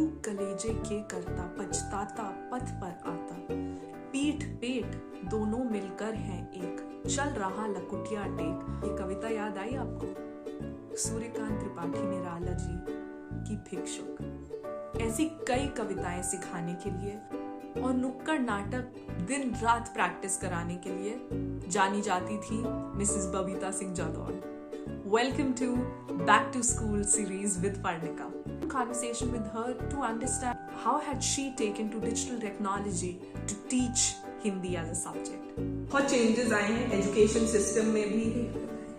तू कलेजे के करता पछताता पथ पर आता, पीठ पेट दोनों मिलकर हैं एक, चल रहा लकुटिया टेक। ये कविता याद आई आपको? सूर्यकांत त्रिपाठी निराला जी की भिक्षुक। ऐसी कई कविताएं सिखाने के लिए और नुक्कड़ नाटक दिन रात प्रैक्टिस कराने के लिए जानी जाती थी Mrs Babita Singh Jadaun. Welcome to Back to School series with Parnika. Conversation with her to understand how had she taken to digital technology to teach Hindi as a subject. बहुत चेंजेस आए हैं एजुकेशन सिस्टम में भी।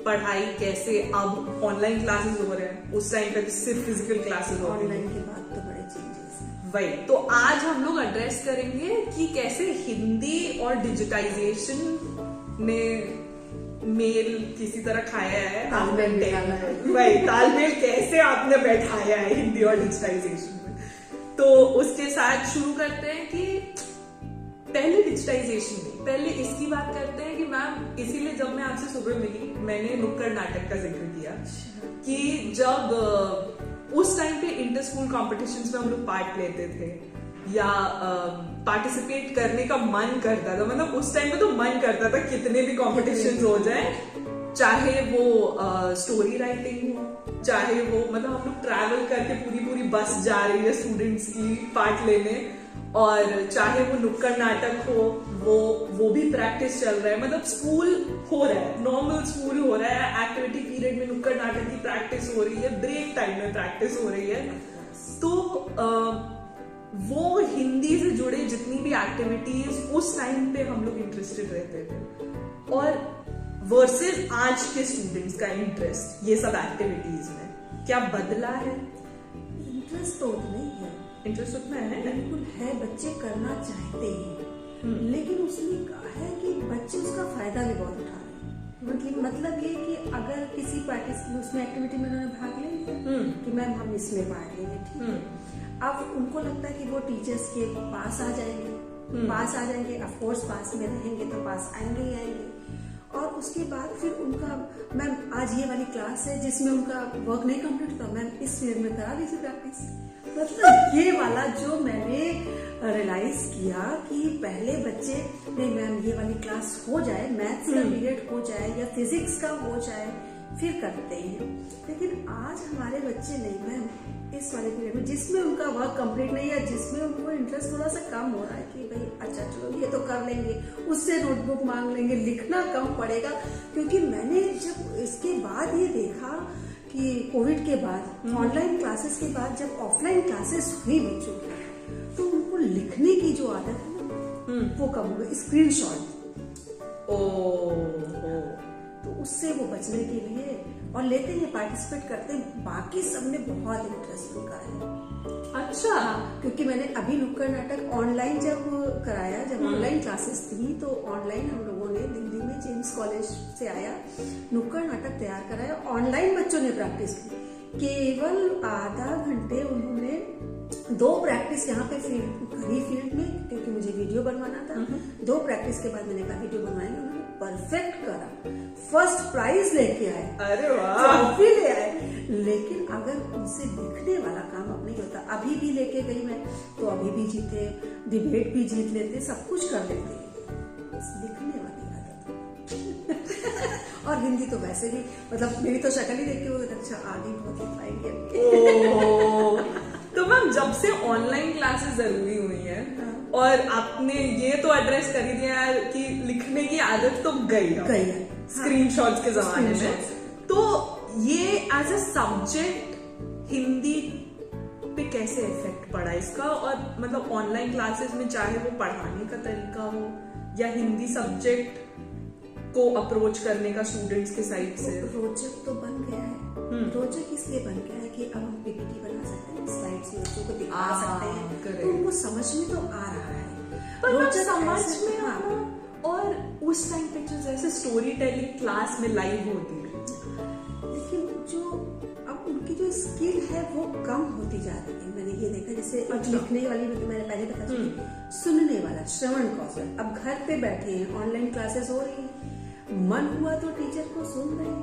पढ़ाई कैसे अब ऑनलाइन क्लासेस हो रहे हैं, उस टाइम पे तो सिर्फ फिजिकल क्लासेस हो रहे हैं। ऑनलाइन के बाद तो बड़े चेंजेस हैं। वही तो आज हम लोग एड्रेस करेंगे कि कैसे हिंदी और डिजिटाइजेशन ने मेल किसी तरह खाया है, वही तालमेल कैसे आपने बैठाया है हिंदी और डिजिटाइजेशन में। तो उसके साथ शुरू करते हैं कि पहले डिजिटाइजेशन में, पहले इसकी बात करते हैं कि मैम, इसीलिए जब मैं आपसे सुबह मिली मैंने नुक्कड़ नाटक का जिक्र किया कि जब उस टाइम पे इंटर स्कूल कॉम्पिटिशन्स में हम लोग पार्ट लेते थे या पार्टिसिपेट करने का मन करता था, मतलब उस टाइम पे तो मन करता था कितने भी कॉम्पिटिशन्स हो जाए, चाहे वो स्टोरी राइटिंग हो, चाहे वो मतलब हम लोग ट्रैवल करके पूरी बस जा रही है स्टूडेंट्स की पार्ट लेने, और चाहे वो नुक्कड़ नाटक हो वो भी प्रैक्टिस चल रहा है, मतलब स्कूल हो रहा है, नॉर्मल स्कूल हो रहा है, एक्टिविटी पीरियड में नुक्कड़ नाटक की प्रैक्टिस हो रही है, ब्रेक टाइम में प्रैक्टिस हो रही है। तो वो हिंदी से जुड़े जितनी भी एक्टिविटीज उस टाइम पे हम लोग इंटरेस्टेड रहते थे, और वर्सेस आज के स्टूडेंट्स का इंटरेस्ट ये सब एक्टिविटीज में क्या बदला है? इंटरेस्ट तो नहीं है, इंटरेस्ट उतना है, बिल्कुल है, बच्चे करना चाहते हैं, लेकिन उसमें कहा है कि बच्चे उसका फायदा भी बहुत उठा रहे हैं। मतलब ये कि अगर किसी प्रैक्टिस उसमें एक्टिविटी में उन्होंने भाग ले लिया कि मैम हम इसमें पार्ट लेंगे, ठीक है, अब उनको लगता है कि वो टीचर्स के पास आ जाएंगे, ऑफ कोर्स पास में रहेंगे तो पास आएंगे ही आएंगे, और उसके बाद फिर उनका मैम आज ये वाली क्लास है जिसमें उनका वर्क नहीं कंप्लीट था, मैम इस पीरियड में करा दीजिए प्रैक्टिस। मतलब ये वाला जो मैंने रियलाइज किया कि पहले बच्चे नहीं मैम ये वाली क्लास हो जाए, मैथ्स का पीरियड हो जाए या फिजिक्स का हो जाए फिर करते हैं, लेकिन आज हमारे बच्चे नहीं मैम इस वाले पीरियड में जिसमें उनका वर्क कंप्लीट नहीं है, जिसमें उनको इंटरेस्ट थोड़ा सा कम हो रहा है कि भाई अच्छा चलो ये तो कर लेंगे, उससे नोटबुक मांग लेंगे, लिखना कम पड़ेगा। क्योंकि मैंने जब इसके बाद ये देखा कि कोविड के बाद ऑनलाइन क्लासेस के बाद जब ऑफलाइन क्लासेस हुई बच्चों की, तो उनको लिखने की जो आदत है ना वो कम हो गई, स्क्रीनशॉट तो उससे वो बचने के लिए और लेते हैं, पार्टिसिपेट करते हैं, बाकी सब में बहुत इंटरेस्ट उनका है। अच्छा, क्योंकि मैंने अभी नुक्कड़ नाटक ऑनलाइन जब कराया, जब ऑनलाइन क्लासेस थी तो ऑनलाइन हम लोगों ने दिल्ली में जेम्स कॉलेज से आया नुक्कड़ नाटक तैयार कराया, ऑनलाइन बच्चों ने प्रैक्टिस की, केवल आधा घंटे उन्होंने 2 प्रैक्टिस यहाँ पे फील्ड में, क्योंकि मुझे वीडियो बनवाना था, 2 प्रैक्टिस के बाद मैंने कहा वीडियो बनवाएंगे, उन्होंने परफेक्ट करा, फर्स्ट प्राइज लेके आए, अरे वाह, ट्रॉफी ले आए। लेकिन अगर उनसे लिखने वाला काम अब नहीं होता, अभी भी लेके गई मैं तो अभी भी जीते, डिबेट भी जीत लेते, सब कुछ कर लेते, बस लिखने वाली आदत और हिंदी तो वैसे भी, मतलब मेरी तो शक्ल ही देख के वो अच्छा आगे बहुत लिख पाएंगे। तो मैम जब से ऑनलाइन क्लासेस जरूरी हुई है और आपने ये तो एड्रेस कर ही दिया कि लिखने की आदत तो गई है स्क्रीनशॉट्स के जमाने में, तो ये एज अ सब्जेक्ट हिंदी पे कैसे इफेक्ट पड़ा इसका? और मतलब ऑनलाइन क्लासेस में चाहे वो पढ़ाने का तरीका हो या हिंदी सब्जेक्ट को अप्रोच करने का स्टूडेंट्स के साइड से, रोचक तो बन गया है। रोचक इसलिए बन गया है कि अब हम पीपीटी बना सकते हैं, स्लाइड्स में बच्चों को दिखा सकते हैं, तो उनको समझ में तो आ रहा है, पर रोचक समझ में आना, और उस टाइम पे जो जैसे स्टोरी टेलिंग क्लास में लाइव होती है, लेकिन जो अब उनकी जो स्किल है वो कम होती जा रही है। मैंने ये देखा, जैसे लिखने वाली में तो मैंने पहले बता चुकी, सुनने वाला श्रवण कौशल, अब घर पे बैठे हैं, ऑनलाइन क्लासेस हो रही है, मन हुआ तो टीचर को सुन रहे हैं,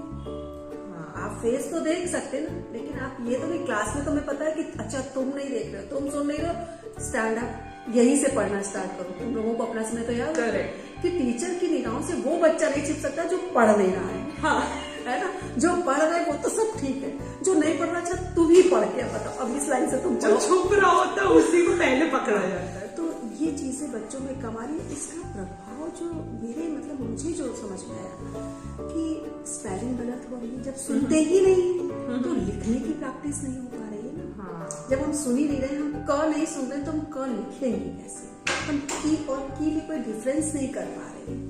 आप फेस तो देख सकते ना, लेकिन आप ये तो नहीं, क्लास में तुम्हें पता है कि अच्छा तुम नहीं देख रहे हो, तुम सुन नहीं रहे हो, स्टैंड अप, यहीं से पढ़ना स्टार्ट करो। तुम लोगों को अपना समय तो याद है करेक्ट कि टीचर की निगाहों से वो बच्चा नहीं छिप सकता जो पढ़ नहीं रहा है। हाँ है ना, जो पढ़ रहा है वो तो सब ठीक है, जो नहीं पढ़ रहा, अच्छा तुम ही पढ़ के बताओ अब इस लाइन से तुम जो चलो। छुप रहा होता है उसी को पहले पकड़ा जाता है। तो ये चीजें बच्चों में कम आ रही है। इसका प्रभाव जो मेरे मतलब मुझे जो समझ में आया कि स्पेलिंग गलत हो रही है, जब सुनते ही नहीं तो लिखने की प्रैक्टिस नहीं हो पा रही है ना। हाँ जब हम सुन ही नहीं रहे, हम क नहीं सुन रहे तो हम क लिखेंगे कैसे? हम की और की में कोई डिफरेंस नहीं कर पा रहे हैं।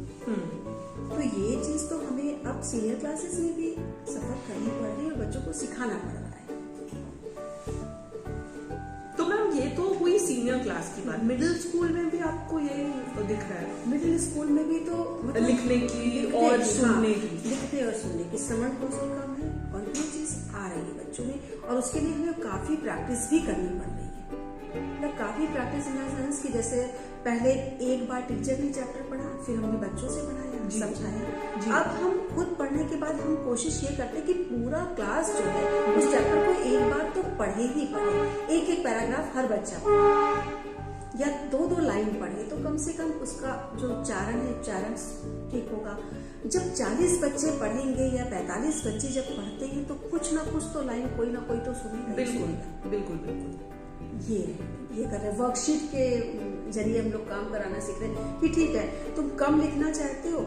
तो ये चीज तो हमें अब सीनियर क्लासेस में भी सफर करनी पड़ रही है और बच्चों को सिखाना पड़ रहा है। तो मैम ये तो हुई सीनियर क्लास की बात, मिडिल स्कूल में भी आपको ये दिख रहा है? मिडिल स्कूल में भी तो मतलब लिखने की और सुनने की, लिखने और सुनने की श्रवण कौशल कम है और ये चीज आ रही है बच्चों में, और उसके लिए हमें काफी प्रैक्टिस भी करनी पड़ रही है। मतलब काफी प्रैक्टिस इन द सेंस कि जैसे पहले एक बार टीचर ने चैप्टर पढ़ा, फिर हमने बच्चों से पढ़ाया, समझाया। अब हम खुद पढ़ने के बाद हम कोशिश ये करते हैं कि पूरा क्लास जो है उस चैप्टर को एक बार तो पढ़े ही पढ़े, एक एक पैराग्राफ हर बच्चा पढ़े या दो दो लाइन पढ़े, तो कम से कम उसका जो उच्चारण है उच्चारण ठीक होगा। जब 40 बच्चे पढ़ेंगे या 45 बच्चे जब पढ़ते हैं तो कुछ ना कुछ तो लाइन कोई ना कोई तो सुनेगा। बिल्कुल बिल्कुल बिल्कुल। ये कर रहे हैं, वर्कशीट के जरिए हम लोग काम कराना सीख रहे हैं कि ठीक है तुम कम लिखना चाहते हो,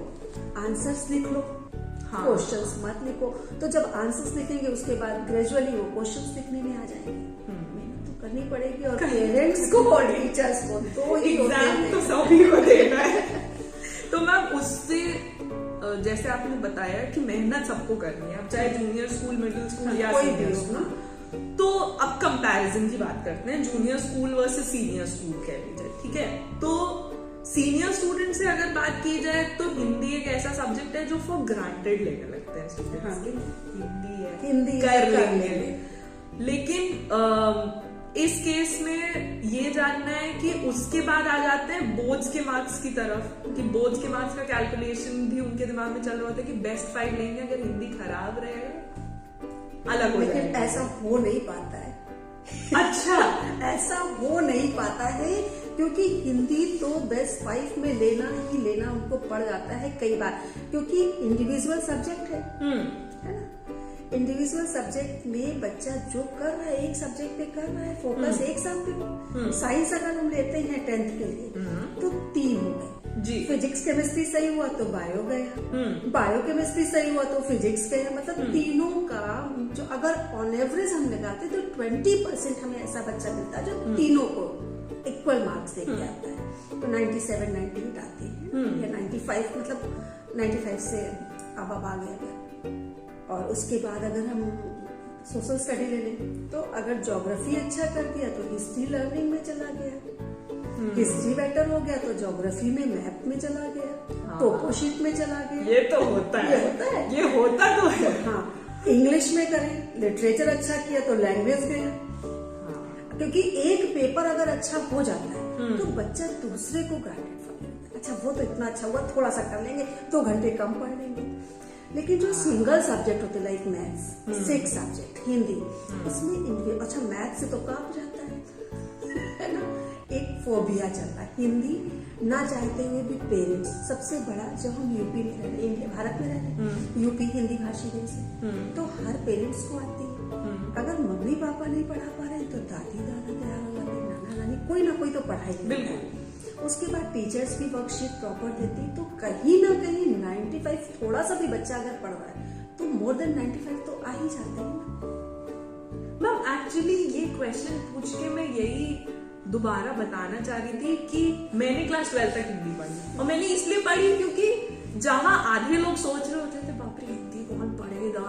आंसर्स लिख लो, क्वेश्चंस मत लिखो। तो जब आंसर्स लिखेंगे उसके बाद ग्रेजुअली वो क्वेश्चंस लिखने में आ जाएंगे। मेहनत तो करनी पड़ेगी और पेरेंट्स को और टीचर्स को तो एग्जाम तो सभी को देना है। तो मैम उससे जैसे आपने बताया कि मेहनत सबको करनी है, अब चाहे जूनियर स्कूल, मिडिल स्कूल या सीनियर स्कूल। तो अब कंपैरिजन की बात करते हैं, junior school versus senior school कह लीजिए, ठीक है? तो सीनियर स्टूडेंट से अगर बात की जाए तो हिंदी एक ऐसा सब्जेक्ट है जो फॉर ग्रांटेड लेने लगते हैं स्टूडेंट्स के, हिंदी है, हिंदी कर लेंगे। लेकिन इस केस में ये जानना है कि उसके बाद आ जाते हैं बोर्ड्स के मार्क्स की तरफ, कि बोर्ड्स के मार्क्स का कैलकुलेशन भी उनके दिमाग में चल रहा होता है कि बेस्ट 5 लेंगे, अगर हिंदी खराब रहेगा अलग हो जाएगा। लेकिन ऐसा हो नहीं पाता है। अच्छा ऐसा हो नहीं पाता है क्योंकि हिंदी तो बेस्ट 5 में लेना ही लेना उनको पड़ जाता है कई बार, क्योंकि इंडिविजुअल सब्जेक्ट है ना। इंडिविजुअल सब्जेक्ट में बच्चा जो कर रहा है, एक सब्जेक्ट पे कर रहा है, फोकस एक सब्जेक्ट। साइंस अगर हम लेते हैं 10th के लिए तो 3 हो गए जी। फिजिक्स केमिस्ट्री सही हुआ तो बायो गया, बायो केमिस्ट्री सही हुआ तो फिजिक्स गया। मतलब तीनों का जो अगर ऑन एवरेज हम लगाते तो 20% हमें ऐसा बच्चा मिलता है जो तीनों को इक्वल मार्क्स देके आता है। तो 97, 98 आते हैं या 95, मतलब 95 से अब आ गया। और उसके बाद अगर हम सोशल स्टडी ले लें तो अगर ज्योग्राफी अच्छा कर दिया तो हिस्ट्री लर्निंग में चला गया, हिस्ट्री बेटर हो गया तो ज्योग्राफी में मैप में चला गया, टोपोशीट में चला गया। ये तो होता है, ये होता तो है। हाँ, इंग्लिश में करें, लिटरेचर अच्छा किया तो लैंग्वेज गया। क्योंकि एक पेपर अगर अच्छा हो जाता है तो बच्चा दूसरे को ग्रांटेड फॉर लेता है। अच्छा वो तो इतना अच्छा हुआ, थोड़ा सा कर लेंगे, 2 घंटे कम पढ़ लेंगे। लेकिन जो सिंगल सब्जेक्ट होते लाइक मैथ्स, 6 सब्जेक्ट, हिंदी, उसमें अच्छा मैथ्स से तो कांप जाता है ना। एक फोबिया चलता है, हिंदी ना चाहते हुए भी पेरेंट्स, सबसे बड़ा जब हम यूपी में रह रहे, इंडिया भारत में रह रहे, यूपी हिंदी भाषी देश है, तो हर पेरेंट्स को आती है। अगर मम्मी पापा नहीं पढ़ा पा रहे तो दादी दादा नाना नानी कोई ना कोई तो पढ़ाई बिल्कुल। उसके बाद टीचर्स भी वर्कशीट प्रॉपर देती, तो कहीं ना कहीं 95 थोड़ा सा भी बच्चा अगर पढ़ रहा है तो मोर देन 95 तो आ ही जाते हैं ना। मैम एक्चुअली ये क्वेश्चन पूछ के मैं यही दोबारा बताना चाह रही थी कि मैंने क्लास 12 तक हिंदी पढ़ी, और मैंने इसलिए पढ़ी क्योंकि जहां आधे लोग सोच रहे होते थे बाप रे हिंदी कौन पढ़ेगा,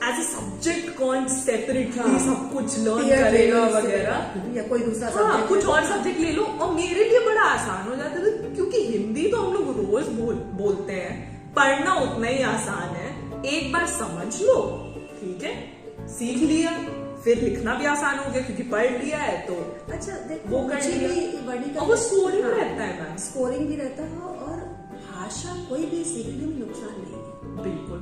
एज ए सब्जेक्ट कौन सेपरेटली सब कुछ लर्न करेगा वगैरह, या कोई दूसरा सब्जेक्ट, कुछ और सब्जेक्ट ले लो। और मेरे लिए बड़ा आसान हो जाता था क्योंकि हिंदी तो हम लोग रोज बोलते हैं, पढ़ना उतना ही आसान है। एक बार समझ लो, ठीक है, सीख लिया, फिर लिखना भी आसान हो गया क्योंकि पढ़ लिया है तो अच्छा देखो वो कर लिया। और वो स्कोरिंग रहता है मैम, स्कोरिंग भी रहता है और भाषा कोई भी सीखने में नुकसान नहीं है। बिल्कुल।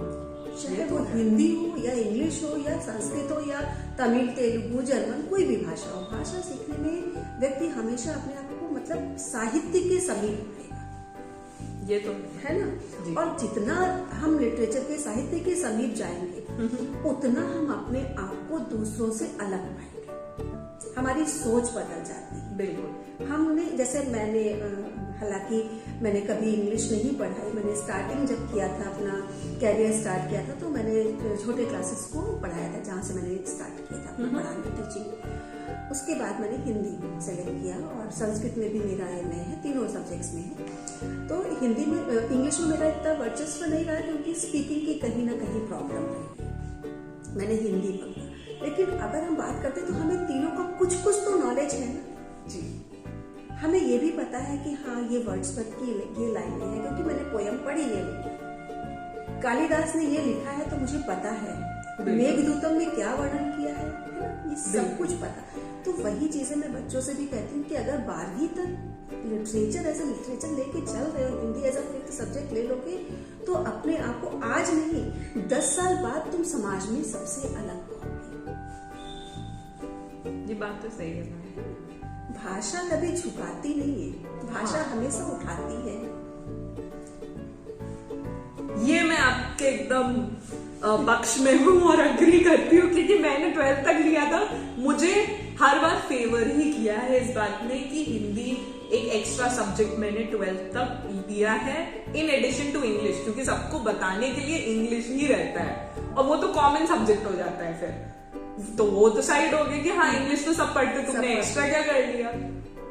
चाहे वो हिंदी हो या इंग्लिश हो या संस्कृत हो या तमिल, तेलुगु, जर्मन, कोई भी भाषा हो। भाषा सीखने में व्यक्ति हमेशा अपने आप को मतलब साहित्य के समीप रहेगा, ये तो है ना। और जितना हम लिटरेचर के, साहित्य के समीप जाएंगे उतना हम अपने आप को दूसरों से अलग पाएंगे, हमारी सोच बदल जाती है। बिल्कुल। हमने जैसे मैंने हालांकि मैंने कभी इंग्लिश नहीं पढ़ाई, मैंने स्टार्टिंग जब किया था, अपना कैरियर स्टार्ट किया था, तो मैंने छोटे क्लासेस को पढ़ाया था, जहाँ से मैंने स्टार्ट किया था अपना पढ़ाने, टीचिंग। उसके बाद मैंने हिंदी सेलेक्ट किया और संस्कृत में भी मेरा MA है, तीनों सब्जेक्ट्स में है। तो हिंदी में, इंग्लिश में मेरा इतना वर्चस्व नहीं रहा क्योंकि स्पीकिंग की कहीं ना कहीं प्रॉब्लम रही, मैंने हिंदी पढ़ा। लेकिन अगर हम बात करते तो हमें तीनों का कुछ तो नॉलेज है ना जी। हमें ये भी पता है कि हाँ ये वर्ड्सवर्थ की ये लाइनें हैं क्योंकि मैंने पोयम पढ़ी है, कालिदास ने ये लिखा है तो मुझे पता है, मेघदूतम में क्या वर्णन किया है ना, ये सब कुछ पता। तो वही चीजें मैं बच्चों से भी कहती हूँ कि अगर 12वीं तक लिटरेचर एज ए लिटरेचर लेके चल रहे हो, Hindi as a fifth subject ले लोगे तो अपने आप को आज नहीं 10 साल बाद तुम समाज में सबसे अलग पाओगे। ये बात तो सही है। भाषा कभी झुकाती नहीं है, भाषा हमेशा उठाती है। ये मैं आपके एकदम पक्ष में हूँ और अग्री करती हूँ, क्योंकि मैंने 12th तक लिया था, मुझे हर बार फेवर ही किया है इस बात ने कि हिंदी एक एक्स्ट्रा सब्जेक्ट मैंने 12th तक लिया है, इन एडिशन टू इंग्लिश, क्योंकि सबको बताने के लिए इंग्लिश ही रहता है और वो तो कॉमन सब्जेक्ट हो जाता है फिर, तो वो तो साइड हो गया कि हाँ इंग्लिश तो सब पढ़ते, तुमने एक्स्ट्रा क्या कर लिया।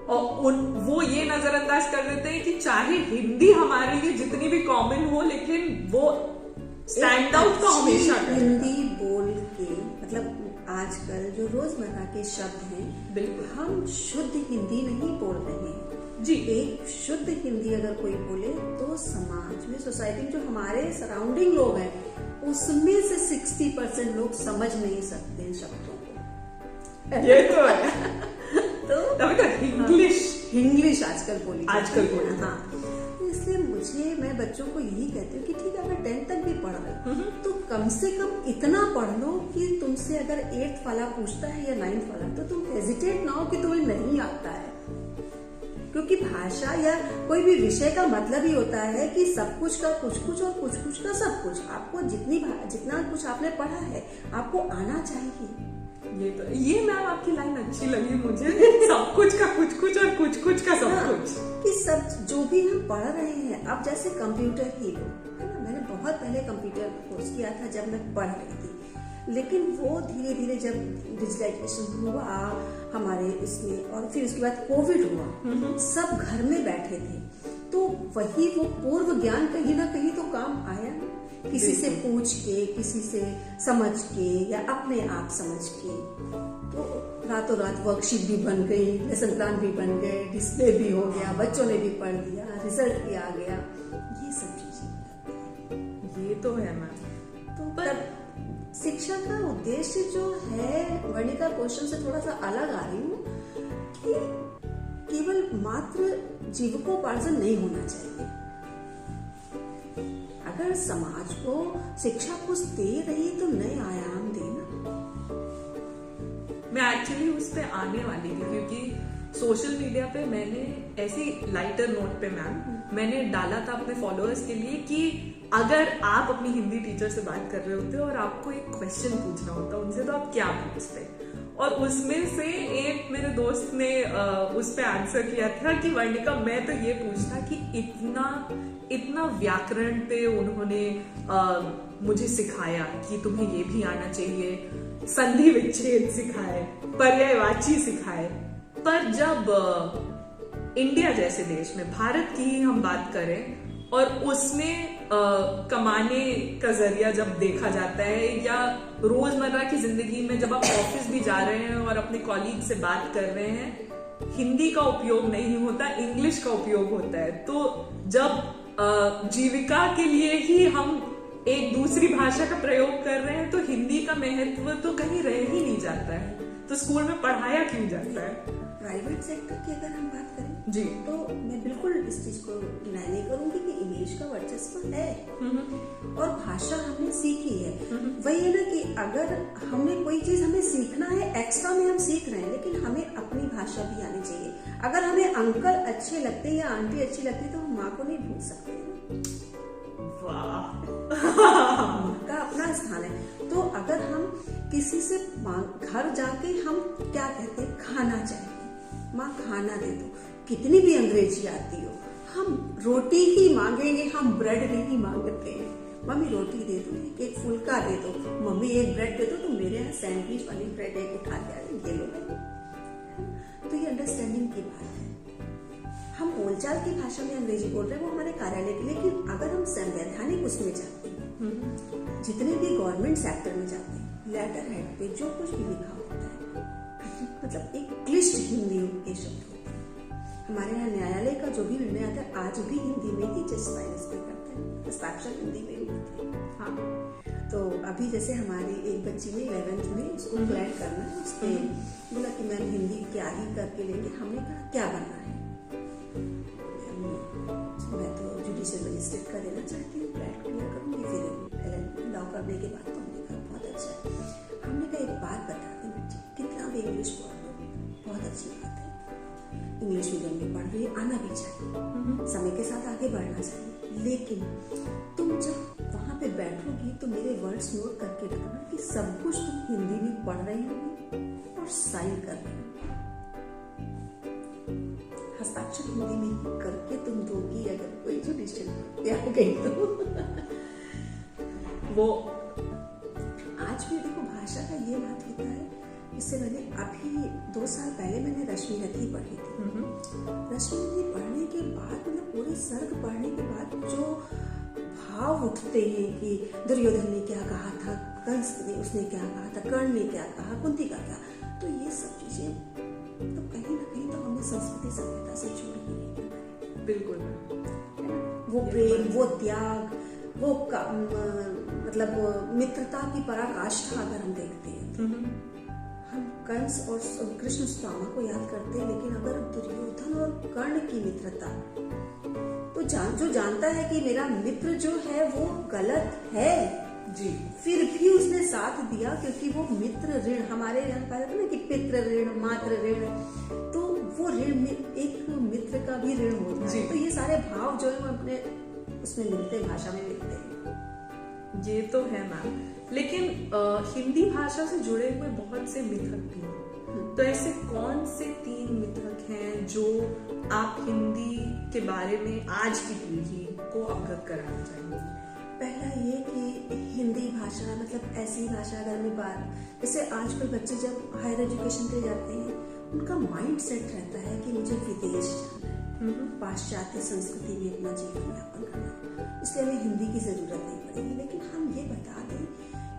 और वो ये नजरअंदाज कर देते हैं कि चाहे हिंदी हमारे लिए जितनी भी कॉमन हो, लेकिन वो स्टैंड आउट तो हमेशा हिंदी बोल के, मतलब आजकल जो रोजमर्रा के शब्द हैं, बिल्कुल हम शुद्ध हिंदी नहीं बोल रहे हैं जी। एक शुद्ध हिंदी अगर कोई बोले तो समाज में, सोसाइटी में जो हमारे सराउंडिंग लोग हैं उसमें से 60% लोग समझ नहीं सकते इन शब्दों को। ये तो है। तो इंग्लिश आजकल बोली हाँ। इसलिए मैं बच्चों को यही कहती हूँ कि ठीक है, अगर 10th तक भी पढ़ रहे हो तो कम से कम इतना पढ़ लो कि तुमसे अगर 8th वाला पूछता है या 9th वाला तो तुम हेजिटेट ना हो कि तुम्हें नहीं आता है, क्योंकि भाषा या कोई भी विषय का मतलब ही होता है कि सब कुछ का कुछ और कुछ का सब कुछ। आपको जितना कुछ आपने पढ़ा है आपको आना चाहिए। ये मैम आपकी लाइन अच्छी लगी मुझे, सब कुछ का कुछ और कुछ का सब कुछ, कि सब जो भी हम पढ़ रहे हैं। अब जैसे कंप्यूटर ही लो, है ना, मैंने बहुत पहले कंप्यूटर कोर्स किया था जब मैं पढ़ रही थी, लेकिन वो धीरे धीरे जब डिजिटलाइजेशन हुआ हमारे इसमें और फिर उसके बाद कोविड हुआ, सब घर में बैठे थे, तो वही वो पूर्व ज्ञान कहीं ना कहीं तो काम आया, किसी से पूछ के, किसी से समझ के या अपने आप समझ के। तो रातों रात वर्कशीट भी बन गई, लेसन प्लान भी बन गए, डिस्प्ले भी हो गया, बच्चों ने भी पढ़ दिया, रिजल्ट भी आ गया, ये सब चीजें। ये तो है मैम। तो पर शिक्षा का उद्देश्य जो है, वर्णिका क्वेश्चन से थोड़ा सा अलग आ रही हूँ कि केवल मात्र जीविकोपार्जन नहीं होना चाहिए। अगर समाज को शिक्षा कुछ दे रही तो नए आयाम देना। मैं एक्चुअली उस पे आने वाली थी, क्योंकि सोशल मीडिया पे मैंने ऐसी लाइटर नोट पे मैम मैंने डाला था अपने फॉलोअर्स के लिए कि अगर आप अपनी हिंदी टीचर से बात कर रहे होते और आपको एक क्वेश्चन पूछना होता उनसे, तो आप क्या पूछते। और उसमें से एक मेरे दोस्त ने उस पे आंसर किया था कि वर्णिका मैं तो ये पूछता कि इतना व्याकरण पे उन्होंने मुझे सिखाया कि तुम्हें ये भी आना चाहिए, संधि विच्छेद सिखाए, पर्यायवाची सिखाए, पर जब इंडिया जैसे देश में, भारत की ही हम बात करें और उसमें कमाने का जरिया जब देखा जाता है या रोजमर्रा की जिंदगी में जब आप ऑफिस भी जा रहे हैं और अपने कॉलीग से बात कर रहे हैं, हिंदी का उपयोग नहीं होता, इंग्लिश का उपयोग होता है। तो जब जीविका के लिए ही हम एक दूसरी भाषा का प्रयोग कर रहे हैं तो हिंदी का महत्व तो कहीं रह ही नहीं जाता है। तो स्कूल में पढ़ाया क्यों जाता है? प्राइवेट सेक्टर की अगर हम बात करें जी, तो मैं बिल्कुल इस चीज को डिनाई नहीं करूंगी कि इंग्लिश का वर्चस्व है और भाषा हमने सीखी है। वही है ना कि अगर हमने कोई चीज हमें सीखना है, एक्स्ट्रा में हम सीख रहे हैं, लेकिन हमें अपनी भाषा भी आनी चाहिए। अगर हमें अंकल अच्छे लगते हैं या आंटी अच्छी लगती है तो हम माँ को नहीं भूल सकते। माँ का अपना स्थान है। तो अगर हम किसी से घर जाके हम क्या कहते हैं, खाना चाहिए, माँ खाना दे दो, कितनी भी अंग्रेजी आती हो, हम रोटी ही मांगेंगे, हम ब्रेड नहीं मांगते हैं। मम्मी रोटी दे दो, एक फुल्का दे दो, मम्मी एक ब्रेड दे दो, तो मेरे यहाँ सैंडविच वाली ब्रेड एक उठा के ये लो। तो ये अंडरस्टैंडिंग की बात है। हम बोलचाल की भाषा में अंग्रेजी बोल रहे हैं, वो हमारे कार्यालय की, लेकिन अगर हम संवैधानिक उसमें जाते हैं, जितने भी गवर्नमेंट सेक्टर में जाते हैं, लेटर हेड पे जो कुछ भी लिखा होता है, मतलब एक क्लिष्ट हिंदी के शब्द होते हैं। हमारे यहाँ न्यायालय का जो भी निर्णय आता है आज भी हिंदी में ही जज फाइनेंस भी करते हैं, हस्ताक्षर हिंदी में ही होते हैं। हाँ, तो अभी जैसे हमारी एक बच्ची ने 11th में उसको क्लैट करना है, उसने बोला कि मैम हिंदी क्या ही करके लेंगे। हमने कहा क्या बनना है? मैं तो जुडिशियल मजिस्ट्रेट का देना चाहती हूँ, क्लैट क्लियर करूंगी, फिर लॉ करने के बाद। तो हमने कहा बहुत अच्छा है। हमने कहा एक बात बता दें बच्चे, कितना भी इंग्लिश बोल लो, बहुत अच्छी बात है, इंग्लिश मीडियम में पढ़ रही है, आना भी चाहिए, समय के साथ आगे बढ़ना चाहिए, लेकिन तुम जब वहां पे बैठोगी तो मेरे वर्ड्स नोट करके रखना कि सब कुछ तुम हिंदी में पढ़ रही होगी और साइन कर रही होगी, हस्ताक्षर हिंदी में ही करके तुम दोगी अगर कोई जुडिशियल पे आ गई तो। वो आज भी देखो भाषा का ये बात होता है। इससे पहले अभी 2 साल पहले मैंने रश्मि रथी पढ़ी थी। रश्मि रथी पढ़ने के बाद, मतलब पूरे सर्ग पढ़ने के बाद जो भाव उठते हैं कि दुर्योधन ने क्या कहा था, कंस ने उसने क्या कहा था, कर्ण ने क्या कहा, कुंती का क्या, तो ये सब चीजें तो कहीं ना कहीं तो हमने संस्कृति सभ्यता से जोड़ी ही नहीं। बिल्कुल, वो प्रेम, वो त्याग, वो मतलब मित्रता की पराकाष्ठा अगर हम देखते हैं, हम कंस और कृष्ण सुदामा को याद करते हैं, लेकिन अगर दुर्योधन और कर्ण की मित्रता, तो जो जानता है कि मेरा मित्र जो है वो गलत है जी, फिर भी उसने साथ दिया, क्योंकि वो मित्र ऋण, हमारे यहाँ कहा जाता है ना कि पितृ ऋण, मातृ ऋण, तो वो ऋण में एक मित्र का भी ऋण होता है। तो ये सारे भाव जो है वो अपने उसमें मिलते हैं, भाषा में मिलते हैं। ये तो है मैम, लेकिन हिंदी भाषा से जुड़े हुए बहुत से मिथक भी हैं। तो ऐसे कौन से 3 मिथक हैं जो आप हिंदी के बारे में आज की पीढ़ी को अवगत कराना चाहेंगे? पहला ये कि हिंदी भाषा मतलब ऐसी भाषा, अगर मैं बात, जैसे आजकल बच्चे जब हायर एजुकेशन के लिए जाते हैं, उनका माइंड सेट रहता है कि मुझे विदेश जाना है, पाश्चात्य संस्कृति में अपना जीवन यापन करना, इसलिए हमें हिंदी की जरूरत नहीं पड़ेगी। लेकिन हम ये बता दें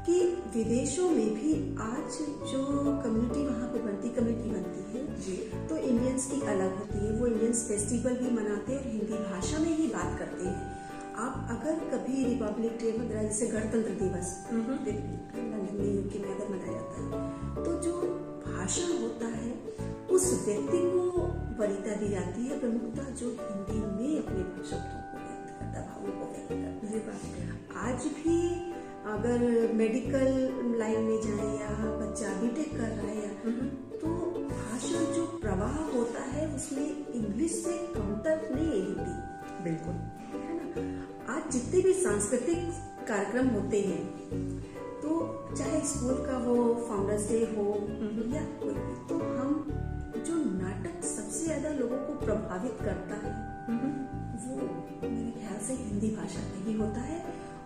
कि विदेशों में भी आज जो कम्युनिटी वहाँ पे कम्युनिटी बनती है जी, तो इंडियंस की अलग होती है। वो इंडियंस फेस्टिवल भी मनाते हैं और हिंदी भाषा में ही बात करते हैं। आप अगर कभी रिपब्लिक डे वगैरह, जैसे गणतंत्र दिवस लंदन में, यूके में अगर मनाया जाता है, तो जो भाषण होता है उस व्यक्ति को वरीयता दी जाती है, प्रमुखता, जो हिंदी में अपने शब्दों को व्यक्त करता है, भावों को व्यक्त करता है। आज भी अगर मेडिकल लाइन में जाए या बच्चा बीटेक कर रहा है, तो भाषा जो प्रवाह होता है उसमें इंग्लिश से काउंटर नहीं है हिंदी। बिल्कुल, है ना। आज जितने भी सांस्कृतिक कार्यक्रम होते हैं, तो चाहे स्कूल का हो, फाउंडर्स डे हो या कोई भी, तो हम जो नाटक सबसे ज्यादा लोगों को प्रभावित करता है वो मेरे ख्याल से हिंदी भाषा में ही होता है।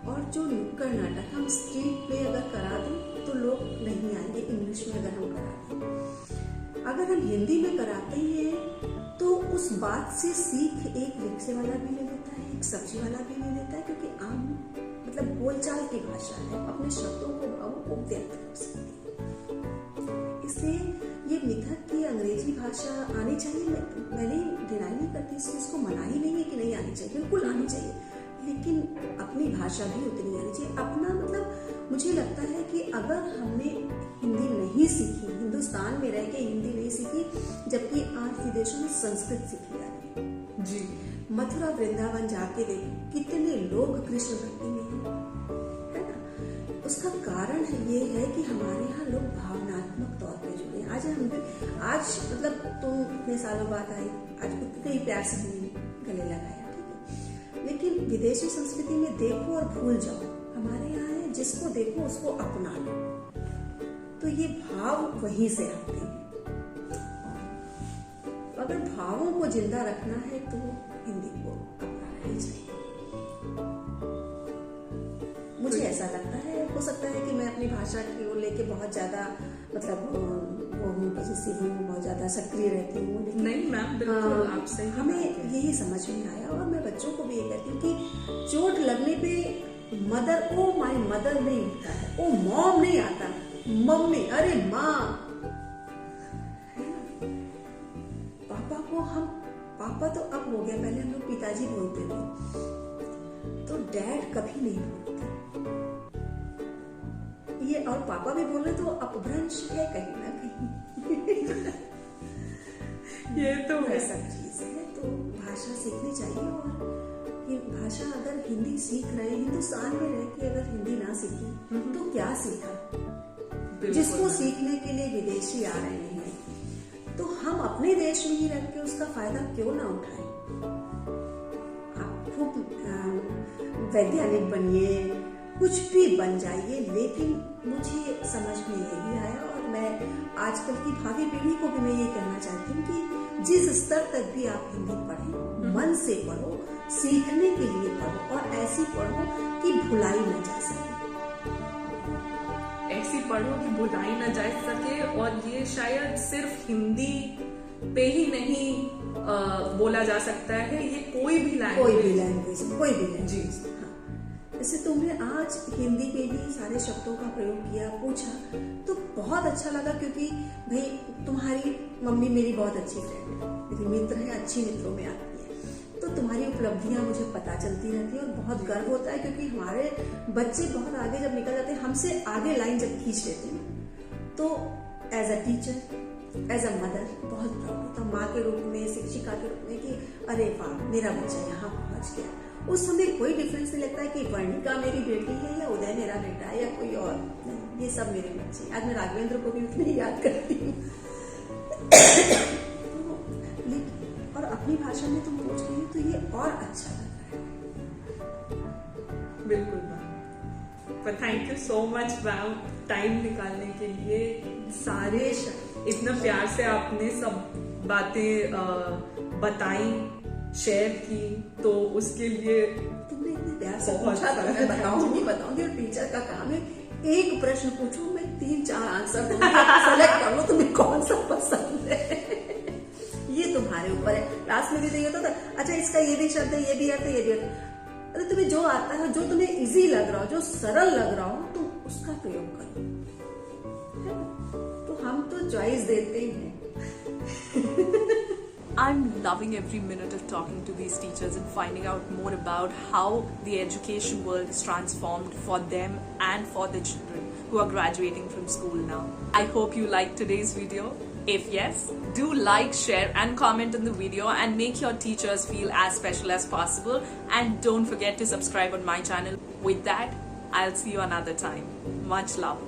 और जो नुक्कड़ नाटक हम स्ट्रीट प्ले अगर करा दें तो लोग नहीं आएंगे, इंग्लिश में अगर हम करा दें। अगर हम हिंदी में कराते हैं तो उस बात से सीख एक रिक्शे वाला भी ले लेता है, एक सब्जी वाला भी ले लेता है, क्योंकि आम मतलब बोलचाल की भाषा है, अपने शब्दों को, भावों को व्यक्त कर सकती है। इसलिए ये मिथक की अंग्रेजी भाषा आनी चाहिए, मैं नहीं डिनाई नहीं करती इस चीज को, मना ही नहीं है कि नहीं आनी चाहिए, बिल्कुल आनी चाहिए, लेकिन अपनी भाषा भी उतनी आनी चाहिए। अपना मतलब मुझे लगता है कि अगर हमने हिंदी नहीं सीखी, हिंदुस्तान में रह के हिंदी नहीं सीखी, जबकि आज विदेशों में संस्कृत सीखी जा रही है। जी। मथुरा वृंदावन जाके देखो कितने लोग कृष्ण भक्ति में हैं, है ना। उसका कारण ये है कि हमारे यहाँ लोग भावनात्मक तौर पे जुड़े। आज मतलब तुम इतने सालों बाद आई, आज उतने ही प्यार से गले लगाया, ठीक है। लेकिन विदेशी संस्कृति में देखो और भूल जाओ, हमारे यहाँ है जिसको देखो उसको अपना लो। तो ये भाव वहीं से आते हैं। अगर भावों को जिंदा रखना है तो हिंदी को अपनाना ही चाहिए। मुझे ऐसा लगता है, हो सकता है कि मैं अपनी भाषा को लेके बहुत ज्यादा मतलब वो हूँ, पॉजिटिव हूँ, बहुत ज्यादा सक्रिय रहती हूँ, लेकिन नहीं मैम, बिल्कुल आपसे हमें यही समझ में आया। और मैं बच्चों को भी ये कहती हूँ कि चोट लगने पे मदर, ओ माय मदर नहीं होता है, ओ मॉम नहीं आता, मम्मी, अरे माँ। पापा को हम, पापा तो अब हो गया, पहले हम लोग पिताजी बोलते थे, तो डैड कभी नहीं बोलते ये। और पापा भी बोले तो अपभ्रंश है कहीं ना कहीं। ये तो ऐसा चीज है। तो भाषा सीखनी चाहिए। और ये भाषा अगर हिंदी सीख रहे, हिंदुस्तान में रह के अगर हिंदी ना सीखी तो क्या सीखा। जिसको सीखने के लिए विदेशी आ रहे हैं, तो हम अपने देश में ही रह के उसका फायदा क्यों ना उठाएं। आप खूब वैज्ञानिक बनिए, कुछ भी बन जाइए, लेकिन मुझे समझ में यही आया, और मैं आजकल की भावी पीढ़ी को भी मैं ये कहना चाहती हूँ कि जिस स्तर तक भी आप हिंदी पढ़ें, मन से पढ़ो, सीखने के लिए पढ़ो, और ऐसी पढ़ो कि भुलाई न जा सके। ऐसी पढ़ो कि भुलाई न जा सके। और ये शायद सिर्फ हिंदी पे ही नहीं बोला जा सकता है, ये कोई भी लैंग्वेज। जी। जैसे तुमने आज हिंदी के ही सारे शब्दों का प्रयोग किया, पूछा, तो बहुत अच्छा लगा, क्योंकि भाई तुम्हारी मम्मी मेरी बहुत अच्छी फ्रेंड है, मेरी मित्र है, अच्छी मित्रों में आती है, तो तुम्हारी उपलब्धियां मुझे पता चलती रहती है और बहुत गर्व होता है, क्योंकि हमारे बच्चे बहुत आगे जब निकल जाते हैं, हमसे आगे लाइन जब खींच लेते हैं, तो as a teacher, as a mother बहुत प्राउड होता, माँ के रूप में, शिक्षिका के रूप में, कि अरे वाह मेरा बच्चा यहाँ पहुंच गया। उस समय कोई डिफरेंस नहीं लगता है कि वर्णिका मेरी बेटी है या उदय मेरा बेटा है या कोई और, नहीं, ये सब मेरे बच्चे। आज मैं राघवेंद्र को भी उतने ही याद करती हूँ। और अपनी भाषा में तुम पूछ रही हो तो ये और अच्छा लग रहा है। बिल्कुल मैम, पर thank you so much ma'am, time निकालने के लिए, सारे इतना प्यार से आपने सब बातें बताई, शेयर की, तो उसके लिए तुमने इतने प्यार से पूछा तो मैं बताऊंगी। और टीचर का काम है, एक प्रश्न पूछो, मैं 3-4 आंसर दूंगी, सेलेक्ट कर लो तुम्हें कौन सा पसंद है। ये तुम्हारे ऊपर है। क्लास में भी नहीं होता था, अच्छा इसका ये भी शब्द है, ये भी अर्थ है, ये भी अर्थ। अरे तुम्हें जो आता है, जो तुम्हें इजी लग रहा हो, जो सरल लग रहा हो, तुम उसका प्रयोग करो। तो हम तो चॉइस देते ही हैं। I'm loving every minute of talking to these teachers and finding out more about how the education world is transformed for them and for the children who are graduating from school now. I hope you liked today's video. If yes, do like, share and comment on the video and make your teachers feel as special as possible. And don't forget to subscribe on my channel. With that, I'll see you another time. Much love.